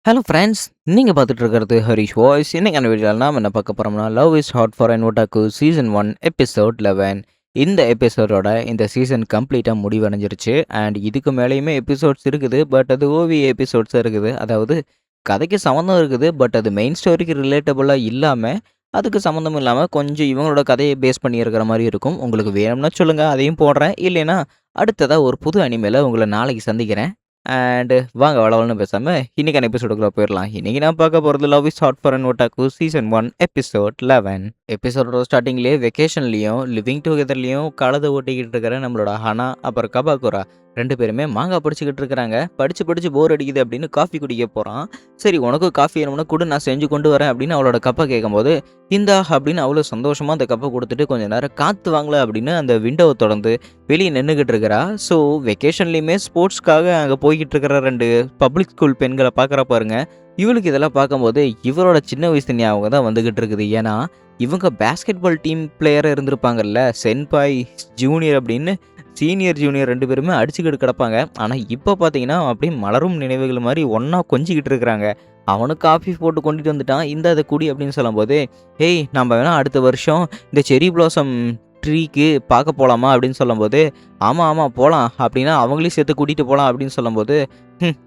Hello friends, நீங்க பார்த்துட்டு இருக்கிறது ஹரிஷ் வாய்ஸ். இன்னைக்கான வீடியோல நாம என்ன பார்க்க போறோம்னா, love is hot for an ஒட்டாக்கு season 1 episode 11. இந்த எபிசோடோட இந்த சீசன் கம்ப்ளீட்டா முடிவடைஞ்சிருச்சு. அண்ட் இதுக்கு மேலேயுமே எபிசோட்ஸ் இருக்குது. பட் அது ஓவிய எபிசோட்ஸா இருக்குது. அதாவது கதைக்கு சம்மந்தம் இருக்குது. பட் அது மெயின் ஸ்டோரிக்கு ரிலேட்டபுளா இல்லாம, அதுக்கு சம்மந்தம் இல்லாம கொஞ்சம் இவங்களோட கதையை பேஸ் பண்ணி இருக்கிற மாரி இருக்கும். உங்களுக்கு வேணும்னா சொல்லுங்க, அதையும் போடுறேன். இல்லைன்னா அடுத்ததா ஒரு புது அனிமேல உங்கள நாளைக்கு சந்திக்கிறேன். அண்ட் வாங்க வளவலன்னு பேசாம இன்னைக்கான எபிசோடுக்குள்ள போயிடலாம். இன்னைக்கு நான் பார்க்க போறது love is hot for an ஒட்டாக்கு season 1 episode 11. எபிசோடோட ஸ்டார்டிங்லேயே வெக்கேஷன்லயும் லிவிங் டுகெதர்லயும் காலத்தை ஓட்டிக்கிட்டு இருக்கிற நம்மளோட ஹனா அப்புறம் கபாகுரா 2 பேருமே மாங்காய் படிச்சுக்கிட்டு இருக்கிறாங்க. படிச்சு படிச்சு போர் அடிக்குது அப்படின்னு காஃபி குடிக்க போறான். சரி உனக்கும் காஃபி வேணும்னா கூட நான் செஞ்சு கொண்டு வரேன் அப்படின்னு அவளோட கப்பை கேட்கும்போது இந்தா அப்படின்னு அவ்வளோ சந்தோஷமா அந்த கப்பை கொடுத்துட்டு கொஞ்ச நேரம் காத்து வாங்கல அப்படின்னு அந்த விண்டோவை தொடர்ந்து வெளியே நின்றுக்கிட்டு இருக்கிறா. ஸோ வெக்கேஷன்லேயுமே ஸ்போர்ட்ஸ்க்காக அங்கே போய்கிட்டு இருக்கிற 2 பப்ளிக் ஸ்கூல் பெண்களை பார்க்குற பாருங்க. இவளுக்கு இதெல்லாம் பார்க்கும்போது இவரோட சின்ன வயசு ஞாபகம் தான் வந்துகிட்டு இருக்குது. ஏன்னா இவங்க பேஸ்கெட் பால் டீம் பிளேயராக இருந்திருப்பாங்கல்ல, சென்பாய் ஜூனியர் அப்படின்னு சீனியர் ஜூனியர் 2 பேருமே அடிச்சுக்கிட்டு கிடப்பாங்க. ஆனால் இப்போ பார்த்தீங்கன்னா அப்படியே மலரும் நினைவுகள் மாதிரி ஒன்றா கொஞ்சிக்கிட்டு இருக்கிறாங்க. அவனுக்கு காஃபி போட்டு கொண்டுட்டு வந்துட்டான். இந்த அதை குடி அப்படின்னு சொல்லும்போது, "ஏய் நம்ம வேணா அடுத்த வருஷம் இந்த செரி பிளாசம் ட்ரீக்கு பார்க்க போகலாமா?" அப்படின்னு சொல்லும்போது, "ஆமாம் ஆமாம் போகலாம்." அப்படின்னா அவங்களையும் சேர்த்து கூட்டிகிட்டு போகலாம் அப்படின்னு சொல்லும்போது,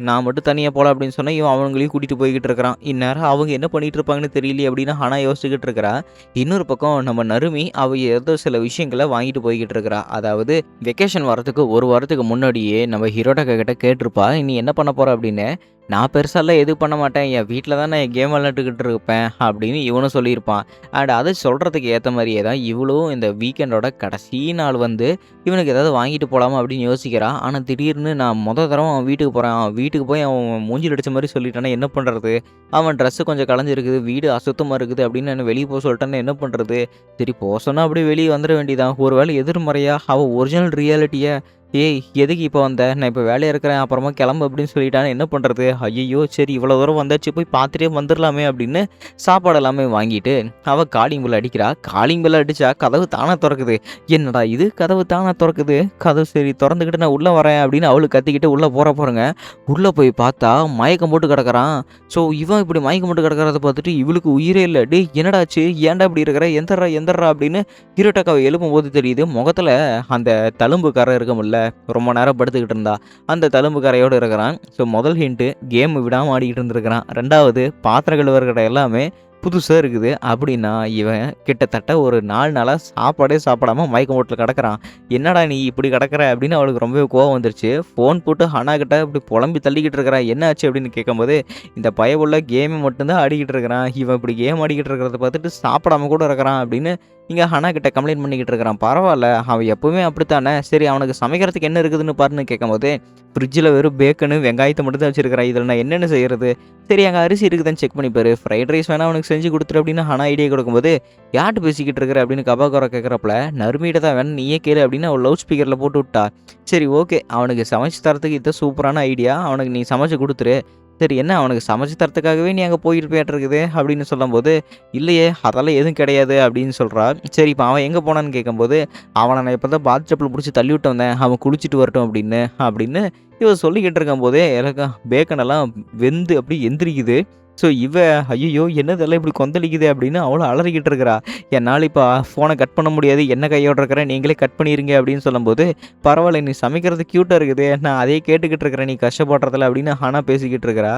நான் மட்டும் தனியாக போகலாம் அப்படின்னு சொன்னால் இவன் அவங்களையும் கூட்டிகிட்டு போய்கிட்டு இருக்கிறான். இந்நேரம் அவங்க என்ன பண்ணிகிட்டு இருப்பாங்கன்னு தெரியலையே அப்படின்னு ஹனா யோசிச்சுக்கிட்டு இருக்கிறா. இன்னொரு பக்கம் நம்ம நருமி அவ ஏதோ சில விஷயங்களை வாங்கிட்டு போய்கிட்டு இருக்கிறா. அதாவது வெக்கேஷன் வரதுக்கு ஒரு வாரத்துக்கு முன்னாடியே நம்ம ஹீரோடாக்கா கிட்ட கேட்டிருப்பா, "நீ என்ன பண்ண போற?" அப்படின்னு. "நான் பெருசாலாம் எதுவும் பண்ண மாட்டேன். என் வீட்டில் தான் நான் கேம் விளையாண்டுக்கிட்டு இருப்பேன்." அப்படின்னு இவனும் சொல்லியிருப்பான். அண்ட் அதை சொல்கிறதுக்கு ஏற்ற மாதிரியே தான் இவளும் இந்த வீக்கெண்டோட கடைசி நாள் வந்து இவனுக்கு ஏதாவது வாங்கிட்டு போகலாமா அப்படின்னு யோசிக்கிறான். ஆனால் திடீர்னு நான் தடவை அவன் வீட்டுக்கு போகிறேன். அவன் வீட்டுக்கு போய் அவன் மூஞ்சில் அடித்த மாதிரி சொல்லிட்டானா என்ன பண்ணுறது? அவன் ட்ரெஸ்ஸு கொஞ்சம் கலைஞ்சிருக்குது, வீடு அசுத்தமாக இருக்குது அப்படின்னு நான் வெளியே போக சொல்லிட்டேன்னா என்ன பண்ணுறது? சரி போக சொன்னால் அப்படியே வெளியே வந்துட வேண்டியதான். ஒரு வேளை எதிர்மறையா அவள் ஒரிஜினல் ரியாலிட்டியை, "ஏய் எதுக்கு இப்போ வந்த? நான் இப்போ வேலையா இருக்கிறேன், அப்புறமா கிளம்பு" அப்படின்னு சொல்லிட்டானா என்ன பண்ணுறது? ஐயையோ! சரி இவ்வளோ தூரம் வந்தாச்சு, போய் பார்த்துட்டே வந்துடலாமே அப்படின்னு சாப்பாடு எல்லாமே வாங்கிட்டு அவள் காலிங் பெல் அடிக்கிறா. காலிங் பெல் அடித்தா கதவு தானாக திறக்குது. என்னடா இது கதவு தானாக திறக்குது? கதவு சரி திறந்துக்கிட்டு நான் உள்ளே வரேன் அப்படின்னு அவளுக்கு கத்திக்கிட்டு உள்ளே பாருங்க. உள்ளே போய் பார்த்தா மயக்கம் போட்டு கிடக்குறான். ஸோ இவன் இப்படி மயக்கம் போட்டு கிடக்கிறத பார்த்துட்டு இவளுக்கு உயிரே இல்லை. "டேய் என்னடாச்சு? ஏன்டா இப்படி இருக்கிற? எந்தர்றா எந்தர்றா?" அப்படின்னு ஹீரோட்டாக்காவை எழுப்பும்போது தெரியுது முகத்தில் அந்த தழும்பு கரை இருக்கும்ல, ரொம்ப நேரம் படுத்துக்கிட்டு இருந்தா அந்த தழும்பு கரையோடு இருக்கிறான். ஸோ முதல் ஹிண்ட்டு கேம் விடாமல் ஆடிக்கிட்டு இருந்திருக்கிறான். 2வது பாத்திர கழுவுற எல்லாமே புதுசாக இருக்குது. அப்படின்னா இவன் கிட்டத்தட்ட ஒரு 4 நாளாக சாப்பாடே சாப்பிடாம மயக்க மூட்டில் கிடக்குறான். "என்னடா நீ இப்படி கிடக்குற?" அப்படின்னு அவளுக்கு ரொம்பவே கோவம் வந்துருச்சு. ஃபோன் போட்டு ஹனா கிட்ட இப்படி புலம்பி தள்ளிக்கிட்டு இருக்கிறா. "என்ன ஆச்சு?" அப்படின்னு கேட்கும்போது, "இந்த பயவுள்ள கேமை மட்டும்தான் ஆடிக்கிட்டு இருக்கிறான். இவன் இப்படி கேம் ஆடிக்கிட்டு இருக்கிறத பார்த்துட்டு சாப்பிடாம கூட இருக்கிறான்" அப்படின்னு இங்கே ஹனா கிட்ட கம்ப்ளைண்ட் பண்ணிக்கிட்டு இருக்கிறான். "பரவாயில்ல, அவன் எப்பவுமே அப்படித்தானே. சரி அவனுக்கு சமைக்கிறதுக்கு என்ன இருக்குதுன்னு பாருன்னு" கேட்கும்போது, "ஃப்ரிட்ஜில் வெறும் பேக்கனு வெங்காயத்தை மட்டும் தான் வச்சிருக்கிறான். இதில் நான் என்னென்ன செய்கிறது? சரி அங்கே அரிசி இருக்குதான்னு செக் பண்ணி பாரு. ஃப்ரைட் ரைஸ் வேணா அவனுக்கு செஞ்சு கொடுத்துரு" அப்படின்னு ஹனா ஐடியா கொடுக்கும்போது, "யார்கிட்ட பேசிக்கிட்டு இருக்கிற?" அப்படின்னு கபாகோரா கேட்குறப்பல, "நறுமியிட்ட தான் வேணும், நீயே கேளு" அப்படின்னு அவள் லவுட் ஸ்பீக்கரில் போட்டு விட்டா. சரி ஓகே, அவனுக்கு சமைச்சு தரத்துக்கு இது சூப்பரான ஐடியா. அவனுக்கு நீ சமைச்சு கொடுத்துரு. சரி என்ன அவனுக்கு சமைச்சு தரத்துக்காகவே நீ அங்கே போயிருப்பேட்டிருக்குது அப்படின்னு சொல்லும்போது, "இல்லையே அதெல்லாம் எதுவும் கிடையாது" அப்படின்னு சொல்கிறா. சரி இப்போ அவன் எங்கே போனான்னு கேட்கும்போது, "அவனை நான் இப்போ தான் பாத்டப்பில் பிடிச்சி தள்ளி விட்டு வந்தேன், அவன் குளிச்சுட்டு வரட்டும்" அப்படின்னு இவ சொல்லிக்கிட்டு இருக்கும்போதே எனக்கு பேக்கனெல்லாம் வெந்து அப்படியே எந்திரிக்குது. ஸோ இவ ஐயையோ! என்னது எல்லாம் இப்படி கொந்தளிக்குதே அப்படின்னு அவளும் அலறிக்கிட்டு இருக்கிறா. "என்னால் இப்போ ஃபோனை கட் பண்ண முடியாது, என்ன கையோட இருக்கிறேன், நீங்களே கட் பண்ணிருங்க" அப்படின்னு சொல்லும்போது, "பரவாயில்ல நீ சமைக்கிறது க்யூட்டாக இருக்குதே, நான் அதையே கேட்டுக்கிட்டு இருக்கிறேன் நீ கஷ்டப்படுறதில்ல" அப்படின்னு ஹனா பேசிக்கிட்டு இருக்கிறா.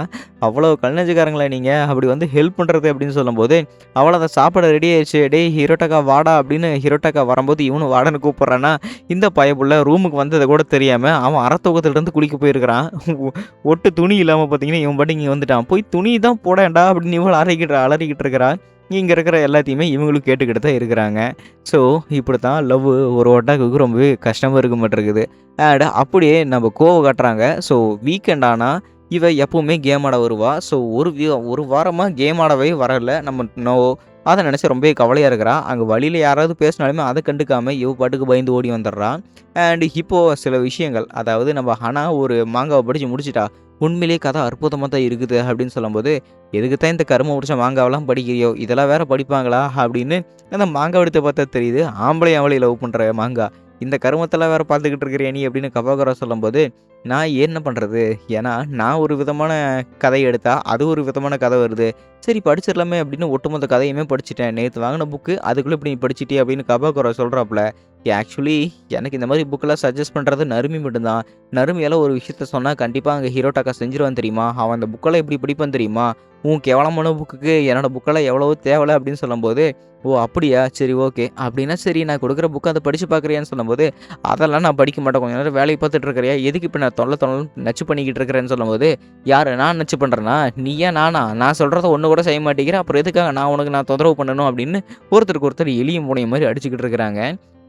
"அவ்வளோ கல்நெஞ்சுக்காரங்களா நீங்கள், அப்படி வந்து ஹெல்ப் பண்ணுறது" அப்படின்னு சொல்லும்போது, அவ்வளோதான் சாப்பாடு ரெடி ஆயிடுச்சு. "டேய் ஹீரோட்டாக்கா வாடா" அப்படின்னு ஹீரோட்டாக்கா வரும்போது இவனும் வாடான்னு கூப்பிட்றான்னா, இந்த பயப்புள்ள ரூமுக்கு வந்ததை கூட தெரியாமல் அவன் அறத்தூக்கத்துலேருந்து குளிக்க போயிருக்கிறான். ஒட்டு துணி இல்லாமல் பார்த்தீங்கன்னா இவன் பாட்டுக்கு இங்கே வந்துட்டான். "போய் துணி தான் போடேன்டா" அப்படின்னு இவள் அலறிக்கிட்டு இருக்கிறா. இங்கே இருக்கிற எல்லாத்தையுமே இவங்களும் கேட்டுக்கிட்டு தான் இருக்கிறாங்க. ஸோ இப்படி தான் லவ் ஒரு ஒட்டாக்குக்கு ரொம்பவே கஷ்டமாக இருக்க மாட்டிருக்குது. அண்ட் அப்படியே நம்ம கோவ காட்டுறாங்க. ஸோ வீக்கெண்ட் ஆனால் இவ எப்பவுமே கேம் ஆட வருவா. ஸோ ஒரு வாரமாக கேம் ஆடவே வரல. அதை நினச்சி ரொம்பவே கவலையாக இருக்கிறா. அங்கே வழியில் யாராவது பேசினாலுமே அதை கண்டுக்காமல் இவ பாட்டுக்கு பயந்து ஓடி வந்துடுறா. அண்ட் இப்போது சில விஷயங்கள், அதாவது நம்ம ஹனா ஒரு மாங்காவை படித்து முடிச்சிட்டா. "உண்மையிலேயே கதை அற்புதமாக தான் இருக்குது" அப்படின்னு சொல்லும்போது, "எதுக்கு தான் இந்த கரும பிடிச்ச மாங்காவெல்லாம் படிக்கிறியோ? இதெல்லாம் வேற படிப்பாங்களா?" அப்படின்னு அந்த மாங்காய் எடுத்து பார்த்தா தெரியுது ஆம்பளை அவளை லவ் பண்ணுற மாங்கா. "இந்த கருமத்தெல்லாம் வேற பார்த்துக்கிட்டு இருக்கிறியா நீ?" அப்படின்னு கபாகரா சொல்லும்போது, நான் என்ன பண்ணுறது? ஏன்னா நான் ஒரு விதமான கதை எடுத்தா, அது ஒரு விதமான கதை வருது. சரி படிச்சிடலாமே அப்படின்னு ஒட்டுமொத்த கதையுமே படிச்சுட்டேன். நேத்து வாங்குன புக்கு அதுக்குள்ள இப்படி நீ படிச்சுட்டியே அப்படின்னு கபாக்குர சொல்றாப்புல. ஆக்சுவலி எனக்கு இந்த மாதிரி புக்கெல்லாம் சஜெஸ்ட் பண்ணுறது நருமி மட்டும்தான். நருமியால ஒரு விஷயத்த சொன்னா கண்டிப்பா அங்க ஹிரோடாக்கா செஞ்சுருவான் தெரியுமா? அவன் அந்த புக்கெல்லாம் எப்படி படிப்பான் தெரியுமா? உன் கேவலமான புக்குக்கு என்னோட புக்கெல்லாம் எவ்வளவோ தேவல அப்படின்னு சொல்லும்போது, "ஓ! அப்படியா? சரி ஓகே." அப்படின்னா சரி நான் குடுக்குற புக்க அத படிச்சு பார்க்குறியான்னு சொல்லும்போது, "அதெல்லாம் நான் படிக்க மாட்டேன். கொஞ்ச நேரம் வேலைய பார்த்துட்டு இருக்கிறியா? எதுக்கு இப்ப நான் தொல்லன்னு நச்சு பண்ணிக்கிட்டு இருக்கிறேன்னு" சொல்லும்போது, "யாரு நான் நச்சு பண்றேனா? நீயா நானா? நான் சொல்றத ஒண்ணு கூட செய்ய மாட்டேங்கிற. அப்புறம் எதுக்காக நான் தொந்தரவு பண்ணணும்?" அப்படின்னு ஒருத்தருக்கு ஒருத்தர் எலியும் பூனையும் மாரி அடிச்சுக்கிட்டு இருக்கிறாங்க.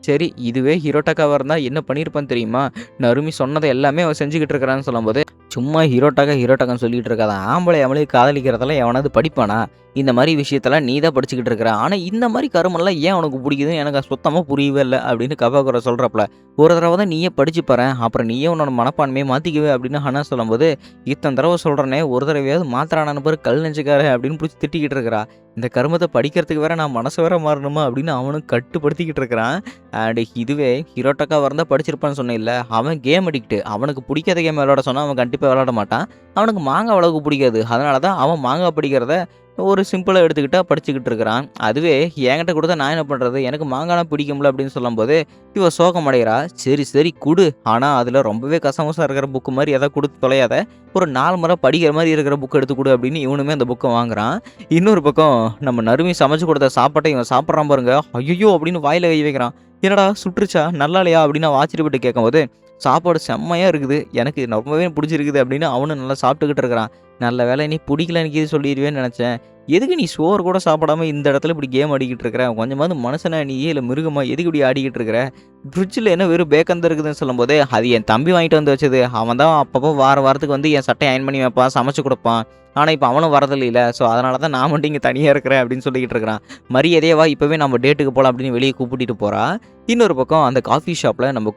சரி, இதுவே ஹிரோடாக்காவா இருந்தா என்ன பண்ணியிருப்பான்னு தெரியுமா? நருமி சொன்னத எல்லாமே அவன் செஞ்சுகிட்டு இருக்கிறான்னு சொல்லும்போது, சும்மா ஹிரோட்டாக்கான்னு சொல்லிட்டு இருக்காத. ஆம்பளையும் காதலிக்கிறதெல்லாம் எவனாவது படிப்பானா? இந்த மாரி விஷயத்தெல்லாம் நீ தான் படிச்சுக்கிட்டு இருக்கிற. ஆனா இந்த மாரி கருமம்லாம் ஏன் உனக்கு புடிக்குதுன்னு எனக்கு சுத்தமா புரியவே இல்ல அப்படின்னு கபாகுரா சொல்றாப்புல. ஒரு தடவ தான் நீயே படிச்சு பாரேன். அப்புறம் நீயே உன்னோட மனப்பான்மைய மாத்திக்குவ அப்படின்னு ஹனா சொல்லும்போது, இத்தன தடவ சொல்றேனே ஒரு தடவையாவது மாத்துறானான்னு பாரு கல் நெஞ்சுக்காரன் அப்படின்னு புடிச்சு திட்டிக்கிட்டு இருக்கிறா. இந்த கருமத்த படிக்கிறதுக்கு வேற நான் மனசு வேற மாறணுமா அப்படின்னு அவனும் கட்டுப்படுத்திக்கிட்டு இருக்கிறான். அண்ட் இதுவே ஹிரோடாக்காவா இருந்தா படிச்சிருப்பான்னு சொன்னேன்ல, அவன் கேம் அடிக்ட். அவனுக்கு புடிக்காத கேம் விளையாட சொன்னா அவன் கண்டிப்பா விளையாட மாட்டான். அவனுக்கு மாங்கா அவ்வளவுக்கு புடிக்காது. அதனால தான் அவன் மாங்கா படிக்கிறத ஒரு சிம்பிளா எடுத்துக்கிட்டா படிச்சுக்கிட்டு இருக்கிறான். அதுவே என்கிட்ட குடுத்தா நான் என்ன பண்றது? எனக்கு மாங்கானா பிடிக்கும்ல அப்படின்னு சொல்லும்போது, இவ சோகமடைகிறா. சரி, சரி குடு. ஆனா அதுல ரொம்பவே கசமுசா இருக்கிற புக் மாரி எதாவது குடுத்து தொலையாத. ஒரு 4 முறை படிக்கிற மாரி இருக்கிற புக் எடுத்து குடு அப்படின்னு இவனுமே அந்த புக்க வாங்குறான். இன்னொரு பக்கம் நம்ம நறுமி சமைச்சு கொடுத்த சாப்பாட்ட இவன் சாப்பிடுறான் பாருங்க. ஐய்யய்யோ! அப்படின்னு வாயில கை வைக்கிறான். என்னடா சுட்டுருச்சா? நல்லா இல்லையா? அப்படின்னு அவன் ஆச்சரியப்பட்டு கேட்கும்போது, சாப்பாடு செம்மையா இருக்குது. எனக்கு ரொம்பவே பிடிச்சிருக்குது அப்படின்னு அவனும் நல்லா சாப்பிட்டுக்கிட்டு இருக்கிறான். நல்ல வேளை நீ புடிக்கலன்னு கீது சொல்லிருவேன்னு நெனச்சேன். எதுக்கு நீ சோறு கூட சாப்பிடாம இந்த இடத்துல இப்படி கேம் ஆடிக்கிட்டு இருக்கிற? கொஞ்சமாவது மனுஷனா நீ இல்ல மிருகமா? எதுக்கு இப்படி ஆடிக்கிட்டு இருக்கிற? ஃப்ரிட்ஜில என்ன வெறும் பேக்கன் தான் இருக்குதுன்னு சொல்லும்போது, அது என் தம்பி வாங்கிட்டு வந்து வச்சது. அவன் தான் அப்பப்போ வாரத்துக்கு வந்து என் சட்டைய அயர்ன் பண்ணி வைப்பான், சமைச்சு குடுப்பான். ஆனா இப்ப அவனும் வரதில்லைல. ஸோ அதனால தான் நான் மட்டும் இங்க தனியா இருக்கிறேன் அப்படின்னு சொல்லிக்கிட்டு இருக்கிறான். மரியாதையா வா இப்பவே நம்ம டேட்டுக்கு போலாம் அப்படின்னு வெளிய கூப்பிட்டுட்டு போறா. இன்னொரு பக்கம் அந்த காஃபி ஷாப்ல நம்ம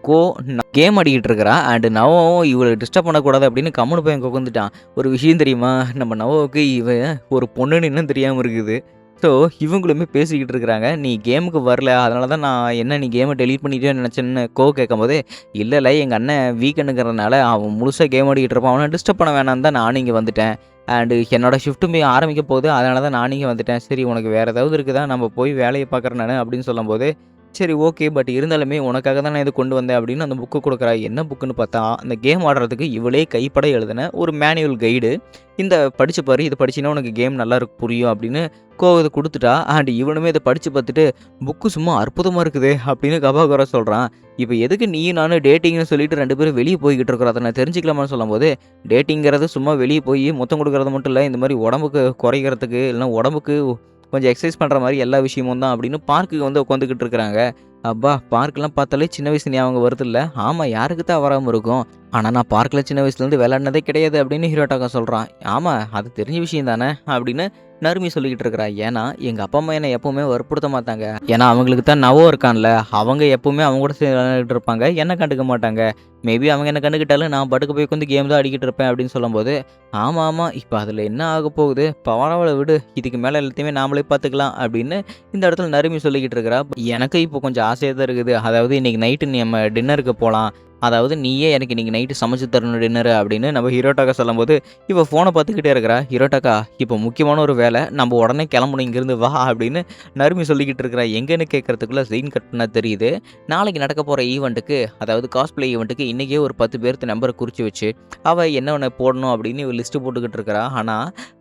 கேம் ஆடிக்கிட்டு இருக்கிறா. அண்ட் நவவும் இவள டிஸ்டர்ப் பண்ணக்கூடாது அப்படின்னு கம்முனு போய் அங்க உட்காந்துட்டான். ஒரு விஷயம் தெரியுமா? நம்ம நவோவுக்கு ஒரு பொண்ணுன்னு இன்னும் தெரியாம இருக்குது. ஸோ, இவங்களுமே பேசிக்கிட்டு இருக்கிறாங்க. "நீ கேமுக்கு வரல. அதனால தான் நான் என்ன நீ கேம டெலீட் பண்ணிட்டியோன்னு நெனச்சேன்னு" கேட்கும்போது, "இல்ல எங்க அண்ணன் வீக்கெண்டுங்கிறதுனால அவன் முழுசா கேம் ஆடிக்கிட்டு இருப்பான். அவன டிஸ்டர்ப் பண்ண வேணான்னு தான் நானும் இங்க வந்துட்டேன். அண்ட் என்னோட ஷிஃப்ட்டுமே ஆரம்பிக்க போகுது. அதனால தான் நானும் இங்க வந்துட்டேன். சரி உனக்கு வேற ஏதாவது இருக்குதா? நம்ம போய் வேலைய பார்க்குறேன் நானு" அப்படின்னு சொல்லும்போது, "சரி ஓகே. பட் இருந்தாலுமே உனக்காக தான் நான் இத கொண்டு வந்தேன்" அப்படின்னு அந்த புக்க குடுக்குறா. என்ன புக்குன்னு பார்த்தா, அந்த கேம் ஆடுறதுக்கு இவளே கைப்பட எழுதின ஒரு மேனுவல் கைடு. "இந்த படிச்சு பாரு. இத படிச்சீன்னா உனக்கு கேம் நல்லா புரியும்" அப்படின்னு இத குடுத்துட்டா. அண்ட் இவனுமே இத படிச்சு பார்த்துட்டு, "புக்கு சும்மா அற்புதமா இருக்குதே" அப்படின்னு கபாகரா சொல்றான். இப்ப எதுக்கு நீயும் நானும் டேட்டிங்ன்னு சொல்லிட்டு 2 பேரும் வெளிய போய்க்கிட்டு இருக்கிறோம். அத நான் தெரிஞ்சுக்கலாமான்னு சொல்லும்போது, டேட்டிங்கிறது சும்மா வெளிய போய் முத்தம் குடுக்குறது மட்டும் இல்ல. இந்த மாரி உடம்புக்கு குறைக்கிறதுக்கு, இல்லன்னா உடம்புக்கு கொஞ்சம் எக்சர்சைஸ் பண்ற மாரி எல்லா விஷயமும் தான் அப்படின்னு பார்க்குக்கு வந்து உட்காந்துக்கிட்டு இருக்கிறாங்க. அப்பா! பார்க்லாம் பார்த்தாலே சின்ன வயசு ஞாபகம் வருதுல்ல. ஆமா யாருக்கு தான் வராம இருக்கும். ஆனா நான் பார்க்ல சின்ன வயசுலேருந்து விளையாடினதே கிடையாது அப்படின்னு ஹிரோடாக்கா சொல்றான். ஆமா அது தெரிஞ்ச விஷயம் தானே அப்படின்னு நருமி சொல்லிக்கிட்டு இருக்கிறா. ஏன்னா எங்க அப்பா அம்மா என்ன எப்பவுமே வற்புறுத்த மாட்டாங்க. ஏன்னா அவங்களுக்கு தான் நவோ இருக்கான்ல. அவங்க எப்பவுமே அவங்க கூட சேர்ந்து விளையாடிட்டு இருப்பாங்க. என்ன கண்டுக்க மாட்டாங்க. மேபி அவங்க என்ன கண்டுக்கிட்டாலும் நான் பாட்டுக்கு போய் உட்காந்து கேம் தான் ஆடிக்கிட்டு இருப்பேன் அப்படின்னு சொல்லும்போது, ஆமா. இப்ப அதுல என்ன ஆகப்போகுது? பரவால்ல விடு. இதுக்கு மேல எல்லாத்தையுமே நாமளே பார்த்துக்கலாம் அப்படின்னு இந்த இடத்துல நருமி சொல்லிக்கிட்டு இருக்கிறா. எனக்கு இப்போ கொஞ்சம் ஆசையா தான் இருக்குது. அதாவது இன்னைக்கு நைட்டு நம்ம டின்னருக்கு போலாம். அதாவது நீயே எனக்கு இன்னைக்கு நைட்டு சமைச்சு தரணும் டின்னரு அப்படின்னு நம்ம ஹிரோடாக்கா சொல்லும்போது, இவ ஃபோன பார்த்துக்கிட்டே இருக்கிறா. ஹிரோடாக்கா இப்போ முக்கியமான ஒரு வேலை. நம்ம உடனே கிளம்பணும் இங்கிருந்து வா அப்படின்னு நருமி சொல்லிக்கிட்டு இருக்கிறா. எங்கன்னு கேட்கறதுக்குள்ள சீன் கட் பண்ணா தெரியுது. நாளைக்கு நடக்க போற ஈவென்ட்டுக்கு அதாவது காஸ்ப்ளே ஈவென்ட்டுக்கு இன்னைக்கே ஒரு 10 பேர்த்து நம்பர குறிச்சு வச்சு, அவ என்னென்ன போடணும் அப்படின்னு இவ லிஸ்ட் போட்டுக்கிட்டு இருக்கிறா.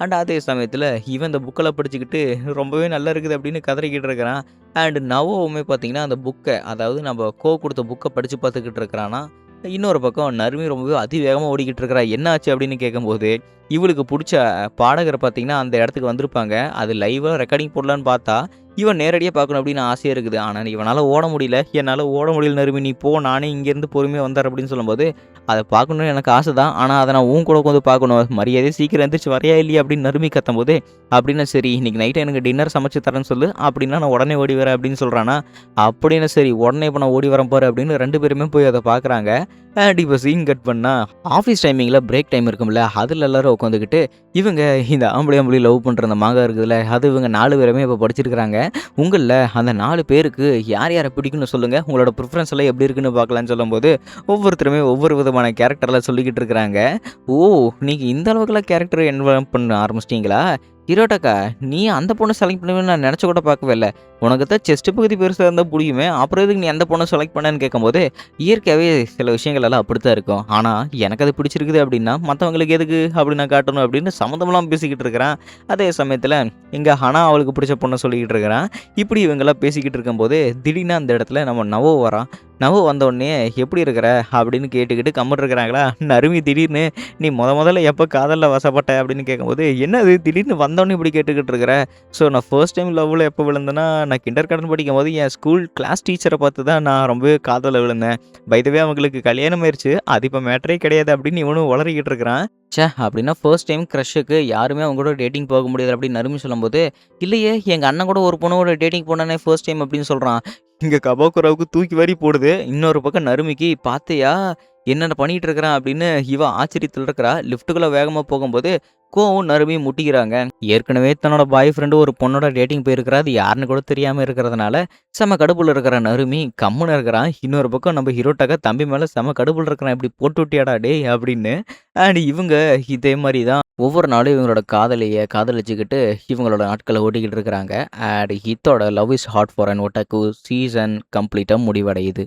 அண்ட் அதே சமயத்துல இவன் இந்த புக்கெல்லாம் படிச்சுக்கிட்டு ரொம்பவே நல்லா இருக்குது அப்படின்னு கதறிக்கிட்டு இருக்கிறான். அண்ட் நவோவுமே பார்த்தீங்கன்னா, அந்த புக்க அதாவது நம்ம குடுத்த புக்க படிச்சு பார்த்துக்கிட்டு இருக்கிறானா. இன்னொரு பக்கம் நறுமி ரொம்பவே அதிவேகமா ஓடிக்கிட்டு இருக்கிறா. "என்ன ஆச்சு?" அப்படின்னு கேட்கும்போது, இவளுக்கு புடிச்ச பாடகர் பார்த்தீங்கன்னா, அந்த இடத்துக்கு வந்திருப்பாங்க. அது லைவா ரெக்கார்டிங் போடலான்னு பார்த்தா, இவன் நேரடியா பார்க்கணும் அப்படின்னு ஆசையா இருக்குது. ஆனா இவனால ஓட முடியல. "என்னால ஓட முடியல நறுமி. நீ போ. நானே இங்கேருந்து பொறுமையா வந்துர்றேன்" அப்படின்னு சொல்லும்போது, "அத பார்க்கணும்னு எனக்கு ஆசை தான். ஆனா அத நான் உன் கூட உட்காந்து பார்க்கணும். மரியாதையா சீக்கிரம் எந்திரிச்சு வர்றியா இல்லையா?" அப்படின்னு நறுமி கத்தும்போது, "அப்படின்னா சரி. இன்னைக்கு நைட்டு எனக்கு டின்னர் சமைச்சு தரேன்னு சொல்லு. அப்படின்னா நான் உடனே ஓடி வரேன்" அப்படின்னு சொல்றானா. "அப்படின்னா சரி. உடனே இப்ப நான் ஓடி வரேன் பாரு" அப்படின்னு 2 பேருமே போய் அத பார்க்குறாங்க. அண்ட் இப்ப சீன் கட் பண்ணா, ஆஃபீஸ் டைமிங்ல பிரேக் டைம் இருக்கும்ல, அதுல எல்லாரும் உட்காந்துக்கிட்டு, இவங்க இந்த ஆம்பளையும் லவ் பண்ற அந்த மாங்கா இருக்குதுல்ல, அது இவங்க 4 பேருமே இப்ப படிச்சிருக்காங்க. உங்கள்ல அந்த 4 பேருக்கு யார் யார பிடிக்கும்னு சொல்லுங்க. உங்களோட ப்ரிஃபரன்ஸ் எல்லாம் எப்படி இருக்குன்னு பார்க்கலான்னு சொல்லும்போது, ஒவ்வொருத்தருமே ஒவ்வொரு விதமான கேரக்டர்லாம் சொல்லிக்கிட்டு இருக்கிறாங்க. ஓ! நீங்க இந்த அளவுக்குலாம் கேரக்டர் இன்வால்வ் பண்ண ஆரம்பிச்சிட்டீங்களா? ஹிரோட்டக்கா, நீ அந்த பொண்ண செலக்ட் பண்ணுவேன்னு நான் நெனச்சு கூட பார்க்கவே இல்ல. உனக்கு தான் செஸ்ட் பகுதி பெருசா இருந்தா புடிக்குமே. அப்புறம் எதுக்கு நீ அந்த பொண்ண செலக்ட் பண்ணேன்னு கேட்கும்போது, இயற்கையாவே சில விஷயங்கள் எல்லாம் அப்படித்தான் இருக்கும். ஆனா, எனக்கு அது பிடிச்சிருக்குது அப்படின்னா, மத்தவங்களுக்கு எதுக்கு அப்படி நான் காட்டணும் அப்படின்னு சம்மந்தம் இல்லாம பேசிக்கிட்டு இருக்கிறான். அதே சமயத்துல இங்க ஹனா அவளுக்கு பிடிச்ச பொண்ண சொல்லிக்கிட்டு இருக்கிறான். இப்படி இவங்கலாம் பேசிக்கிட்டு இருக்கும்போது, திடீர்னு அந்த இடத்துல நம்ம நவோ வரான். நவோ வந்தோனே, "எப்படி இருக்கிற?" அப்படின்னு கேட்டுக்கிட்டு கம்முனு இருக்கிறாங்களா, நருமி திடீர்னு, "நீ மொதல்ல எப்ப காதல்ல வசப்பட்ட?" அப்படின்னு கேட்கும்போது, "என்னது திடீர்னு வந்தோனே இப்படி கேட்டுக்கிட்டு இருக்கிற?" ஸோ நான் ஃபர்ஸ்ட் டைம் லவ்ல எப்போ விழுந்தேன்னா, நான் கிண்டர்கார்டன் படிக்கும்போது என் ஸ்கூல் கிளாஸ் டீச்சர பார்த்து தான் நான் ரொம்பவே காதல்ல விழுந்தேன். பை த வே அவங்களுக்கு கல்யாணம் ஆயிருச்சு. அது இப்ப மேட்டரே கிடையாது அப்படின்னு இவனும் உளறிக்கிட்டு இருக்கிறான். ச்சே! அப்படின்னா ஃபர்ஸ்ட் டைம் க்ரஷ்ஷுக்கு யாருமே அவங்க கூட டேட்டிங் போக முடியாது அப்படின்னு நருமி சொல்லும்போது, "இல்லையே எங்க அண்ணன் கூட ஒரு பொண்ணோட டேட்டிங் போனானே ஃபர்ஸ்ட் டைம்" அப்படின்னு சொல்றான். இங்க கபாக்குராவுக்கு தூக்கி வாரி போடுது. இன்னொரு பக்கம் நருமிக்கு, "பாத்தியா என்னென்ன பண்ணிட்டு இருக்கிறான்?" அப்படின்னு இவ ஆச்சரியத்துல இருக்கிறா. லிஃப்ட்டுக்குள்ள வேகமா போகும்போது, கோவும் நருமியும் முட்டிக்கிறாங்க. ஏற்கனவே தன்னோட பாய் ஃப்ரெண்டு ஒரு பொண்ணோட டேட்டிங் போயிருக்கிறா. அது யாருன்னு கூட தெரியாம இருக்கிறதுனால, செம கடுப்புல இருக்கிற நருமி கம்முனு இருக்கிறான். இன்னொரு பக்கம் நம்ம ஹீரோட்டாக்கா தம்பி மேல செம கடுப்புல இருக்கிறான். "இப்படி போட்டு விட்டியாடா டேய்" அப்படின்னு. அண்ட் இவங்க இதே மாரி தான் ஒவ்வொரு நாளும் இவங்களோட காதலிய காதலிச்சுக்கிட்டு இவங்களோட நாட்கள ஓட்டிக்கிட்டு இருக்கிறாங்க. அண்ட் இதோட love is hot for an ஒட்டாக்கு season கம்ப்ளீட்டா முடிவடையுது.